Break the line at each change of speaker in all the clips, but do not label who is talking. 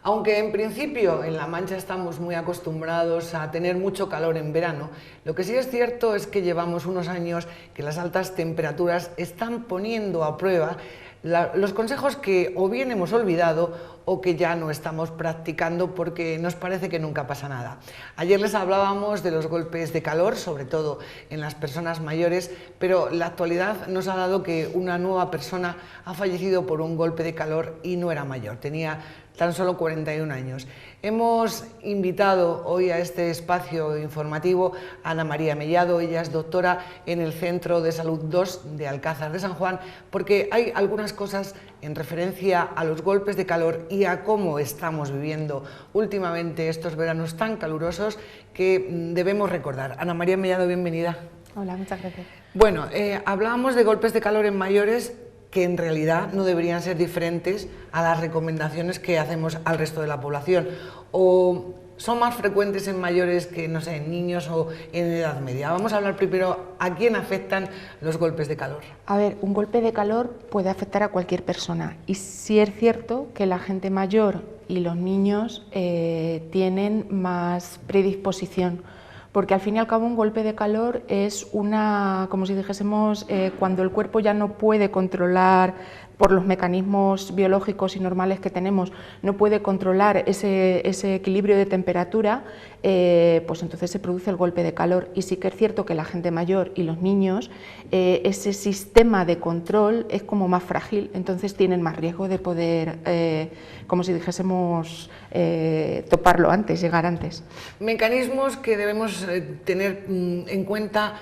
Aunque en principio en La Mancha estamos muy acostumbrados a tener mucho calor en verano, lo que sí es cierto es que llevamos unos años que las altas temperaturas están poniendo a prueba los consejos que o bien hemos olvidado o que ya no estamos practicando porque nos parece que nunca pasa nada. Ayer les hablábamos de los golpes de calor, sobre todo en las personas mayores, pero la actualidad nos ha dado que una nueva persona ha fallecido por un golpe de calor y no era mayor, tenía tan solo 41 años. Hemos invitado hoy a este espacio informativo a Ana María Mellado. Ella es doctora en el Centro de Salud 2 de Alcázar de San Juan, porque hay algunas cosas en referencia a los golpes de calor y a cómo estamos viviendo últimamente estos veranos tan calurosos que debemos recordar. Ana María Mellado, bienvenida.
Hola, muchas gracias.
Bueno, hablábamos de golpes de calor en mayores que en realidad no deberían ser diferentes a las recomendaciones que hacemos al resto de la población, o son más frecuentes en mayores que, no sé, en niños o en edad media. Vamos a hablar primero a quién afectan los golpes de calor.
A ver, un golpe de calor puede afectar a cualquier persona y sí es cierto que la gente mayor y los niños tienen más predisposición, porque al fin y al cabo un golpe de calor es como si dijésemos, cuando el cuerpo ya no puede controlar, por los mecanismos biológicos y normales que tenemos, no puede controlar ese equilibrio de temperatura, pues entonces se produce el golpe de calor. Y sí que es cierto que la gente mayor y los niños, ese sistema de control es como más frágil, entonces tienen más riesgo de poder, como si dijésemos, toparlo antes, llegar antes.
Mecanismos que debemos tener en cuenta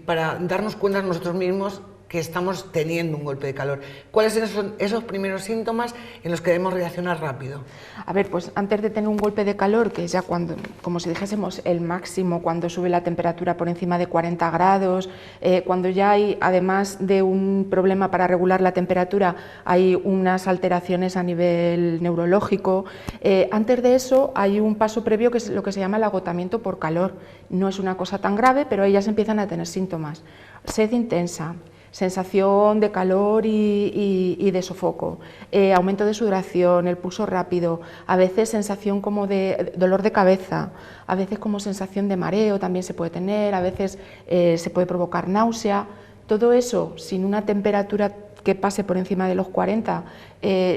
para darnos cuenta nosotros mismos que estamos teniendo un golpe de calor. ¿Cuáles son esos primeros síntomas en los que debemos reaccionar rápido?
A ver, pues antes de tener un golpe de calor, que es ya cuando, como si dijésemos, el máximo, cuando sube la temperatura por encima de 40 grados, cuando ya hay, además de un problema para regular la temperatura, hay unas alteraciones a nivel neurológico. Antes de eso hay un paso previo que es lo que se llama el agotamiento por calor. No es una cosa tan grave, pero ellas empiezan a tener síntomas. Sed intensa, sensación de calor y de sofoco, aumento de sudoración, el pulso rápido, a veces sensación como de dolor de cabeza, a veces como sensación de mareo también se puede tener, a veces se puede provocar náusea. Todo eso sin una temperatura que pase por encima de los 40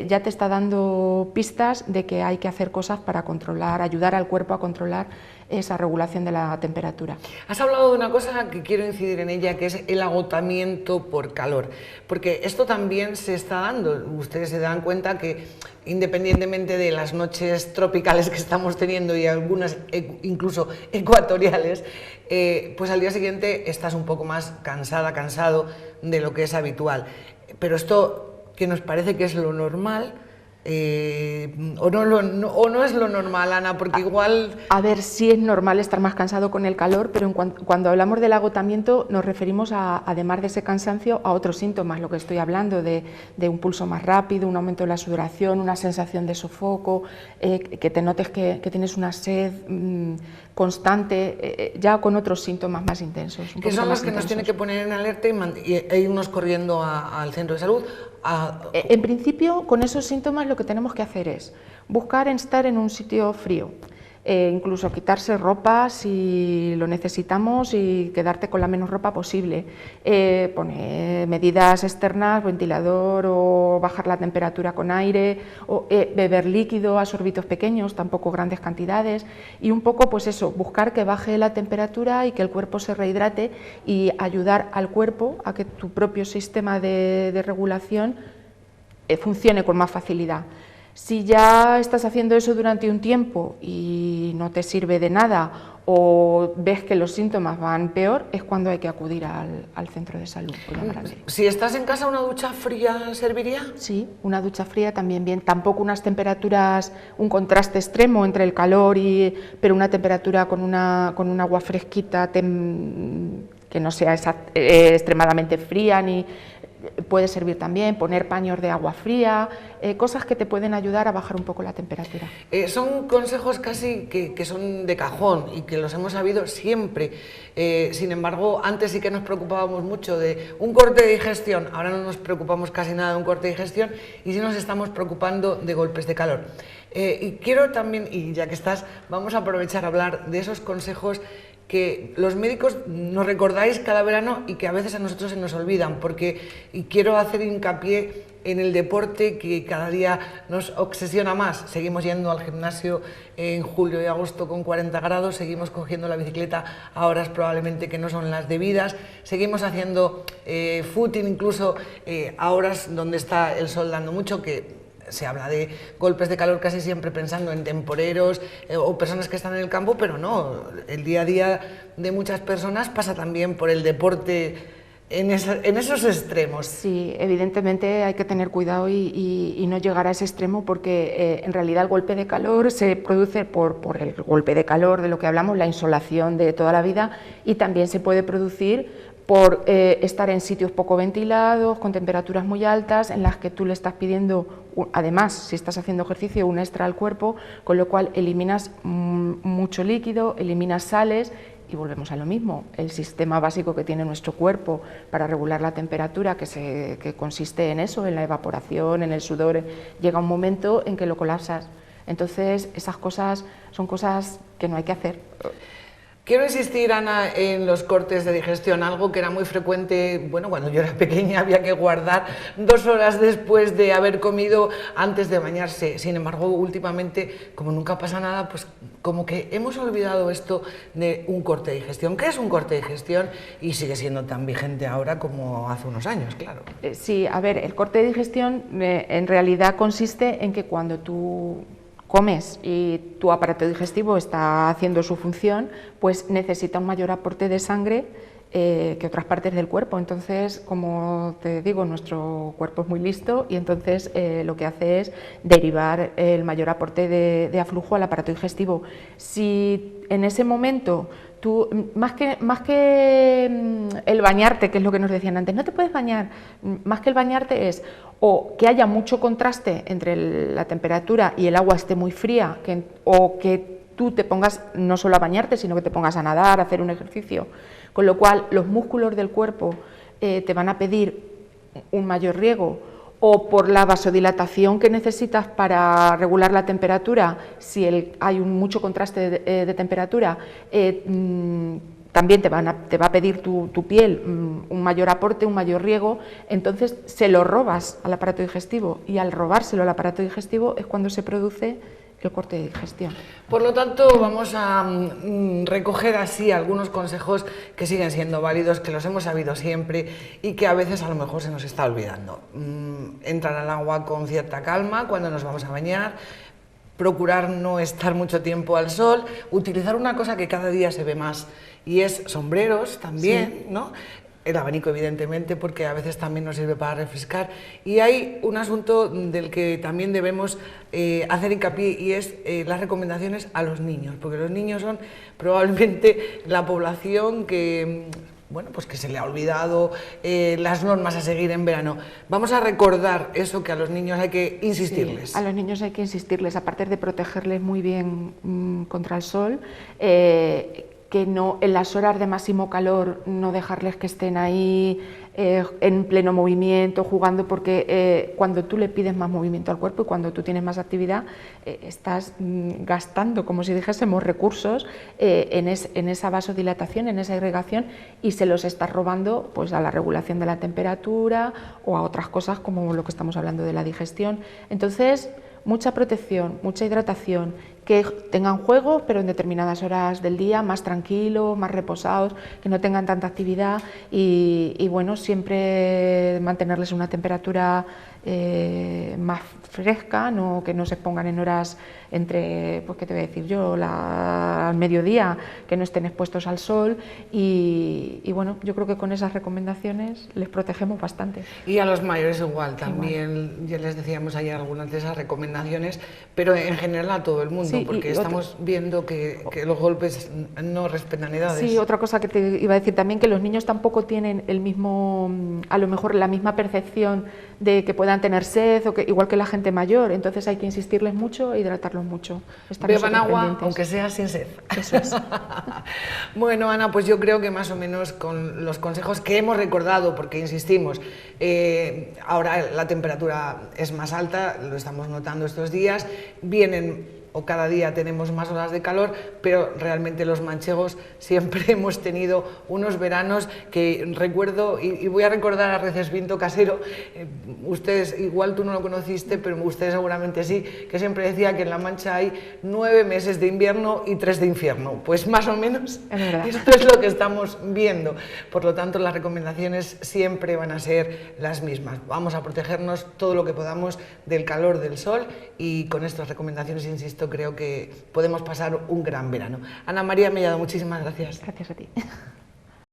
ya te está dando pistas de que hay que hacer cosas para controlar, ayudar al cuerpo a controlar esa regulación de la temperatura.
Has hablado de una cosa que quiero incidir en ella, que es el agotamiento por calor, porque esto también se está dando. Ustedes se dan cuenta que independientemente de las noches tropicales que estamos teniendo y algunas incluso ecuatoriales, pues al día siguiente estás un poco más cansada, cansado de lo que es habitual. Pero esto que nos parece que es lo normal, o no es lo normal, Ana, porque igual...
A ver, sí es normal estar más cansado con el calor, pero cuando hablamos del agotamiento nos referimos además de ese cansancio, a otros síntomas, lo que estoy hablando, de un pulso más rápido, un aumento de la sudoración, una sensación de sofoco, que te notes que tienes una sed constante, ya con otros síntomas más intensos.
Que son los que nos tienen que poner en alerta e irnos corriendo al centro de salud.
En principio, con esos síntomas lo que tenemos que hacer es buscar estar en un sitio frío, incluso quitarse ropa si lo necesitamos y quedarte con la menos ropa posible, poner medidas externas, ventilador o bajar la temperatura con aire, o beber líquido a sorbitos pequeños, tampoco grandes cantidades, y un poco pues eso, buscar que baje la temperatura y que el cuerpo se rehidrate y ayudar al cuerpo a que tu propio sistema de regulación funcione con más facilidad. Si ya estás haciendo eso durante un tiempo y no te sirve de nada o ves que los síntomas van peor, es cuando hay que acudir al centro de salud.
Si estás en casa, ¿una ducha fría serviría?
Sí, una ducha fría también bien. Tampoco unas temperaturas, un contraste extremo entre el calor pero una temperatura con un agua fresquita que no sea extremadamente fría ni... puede servir también, poner paños de agua fría, cosas que te pueden ayudar a bajar un poco la temperatura.
Son consejos casi que son de cajón y que los hemos sabido siempre. Sin embargo, antes sí que nos preocupábamos mucho de un corte de digestión, ahora no nos preocupamos casi nada de un corte de digestión y sí nos estamos preocupando de golpes de calor. Y quiero también, y ya que estás, vamos a aprovechar a hablar de esos consejos que los médicos nos recordáis cada verano y que a veces a nosotros se nos olvidan, y quiero hacer hincapié en el deporte que cada día nos obsesiona más. Seguimos yendo al gimnasio en julio y agosto con 40 grados, seguimos cogiendo la bicicleta a horas probablemente que no son las debidas, seguimos haciendo footing incluso a horas donde está el sol dando mucho, que se habla de golpes de calor casi siempre pensando en temporeros o personas que están en el campo, pero no, el día a día de muchas personas pasa también por el deporte en esos extremos.
Sí, evidentemente hay que tener cuidado y no llegar a ese extremo, porque en realidad el golpe de calor se produce por el golpe de calor de lo que hablamos, la insolación de toda la vida, y también se puede producir por estar en sitios poco ventilados, con temperaturas muy altas, en las que tú le estás pidiendo, además, si estás haciendo ejercicio, un extra al cuerpo, con lo cual eliminas mucho líquido, eliminas sales, y volvemos a lo mismo. El sistema básico que tiene nuestro cuerpo para regular la temperatura, que consiste en eso, en la evaporación, en el sudor, llega un momento en que lo colapsas. Entonces, esas cosas son cosas que no hay que hacer.
Quiero insistir, Ana, en los cortes de digestión, algo que era muy frecuente. Bueno, cuando yo era pequeña había que guardar 2 horas después de haber comido antes de bañarse. Sin embargo, últimamente, como nunca pasa nada, pues como que hemos olvidado esto de un corte de digestión. ¿Qué es un corte de digestión? Y sigue siendo tan vigente ahora como hace unos años, claro.
Sí, a ver, el corte de digestión en realidad consiste en que cuando tú comes y tu aparato digestivo está haciendo su función, pues necesita un mayor aporte de sangre que otras partes del cuerpo. Entonces, como te digo, nuestro cuerpo es muy listo y entonces lo que hace es derivar el mayor aporte de aflujo al aparato digestivo. Si en ese momento tú, más que el bañarte, que es lo que nos decían antes, no te puedes bañar, más que el bañarte es o que haya mucho contraste entre la temperatura y el agua esté muy fría, o que tú te pongas no solo a bañarte, sino que te pongas a nadar, a hacer un ejercicio, con lo cual los músculos del cuerpo te van a pedir un mayor riego, o por la vasodilatación que necesitas para regular la temperatura, si hay mucho contraste de temperatura, también te va a pedir tu piel un mayor aporte, un mayor riego. Entonces se lo robas al aparato digestivo, y al robárselo al aparato digestivo es cuando se produce el corte de digestión.
Por lo tanto, vamos a recoger así algunos consejos que siguen siendo válidos, que los hemos sabido siempre y que a veces a lo mejor se nos está olvidando. Entrar al agua con cierta calma cuando nos vamos a bañar, procurar no estar mucho tiempo al sol, utilizar una cosa que cada día se ve más y es sombreros también, sí, ¿no? El abanico, evidentemente, porque a veces también nos sirve para refrescar. Y hay un asunto del que también debemos hacer hincapié, y es las recomendaciones a los niños, porque los niños son probablemente la población que, bueno, pues que se le ha olvidado las normas a seguir en verano. Vamos a recordar eso, que a los niños hay que insistirles.
Sí, a los niños hay que insistirles, aparte de protegerles muy bien contra el sol, que no, en las horas de máximo calor no dejarles que estén ahí en pleno movimiento, jugando, porque cuando tú le pides más movimiento al cuerpo y cuando tú tienes más actividad, estás gastando, como si dijésemos, recursos en esa vasodilatación, en esa irrigación, y se los estás robando pues a la regulación de la temperatura o a otras cosas como lo que estamos hablando de la digestión. Entonces, mucha protección, mucha hidratación, que tengan juegos, pero en determinadas horas del día, más tranquilos, más reposados, que no tengan tanta actividad, y bueno, siempre mantenerles una temperatura más fresca, que no se pongan en horas entre, pues qué te voy a decir yo, al mediodía, que no estén expuestos al sol, y bueno, yo creo que con esas recomendaciones les protegemos bastante.
Y a los mayores igual, también, ya les decíamos ayer algunas de esas recomendaciones, pero en general a todo el mundo.
Sí,
Sí, porque estamos viendo que los golpes no respetan edades.
Sí, otra cosa que te iba a decir también, que los niños tampoco tienen el mismo, a lo mejor la misma percepción de que puedan tener sed, o que, igual que la gente mayor, entonces hay que insistirles mucho e hidratarlos mucho.
Beban agua, aunque sea sin sed.
Eso es.
Bueno, Ana, pues yo creo que más o menos con los consejos que hemos recordado, porque insistimos, ahora la temperatura es más alta, lo estamos notando estos días, vienen o cada día tenemos más olas de calor, pero realmente los manchegos siempre hemos tenido unos veranos que recuerdo, y voy a recordar a Recesvinto Casero, ustedes, igual tú no lo conociste, pero ustedes seguramente sí, que siempre decía que en La Mancha hay 9 meses de invierno y 3 de infierno. Pues más o menos esto es lo que estamos viendo. Por lo tanto, las recomendaciones siempre van a ser las mismas. Vamos a protegernos todo lo que podamos del calor del sol, y con estas recomendaciones, insisto, creo que podemos pasar un gran verano. Ana María Mellado, muchísimas gracias.
Gracias a ti.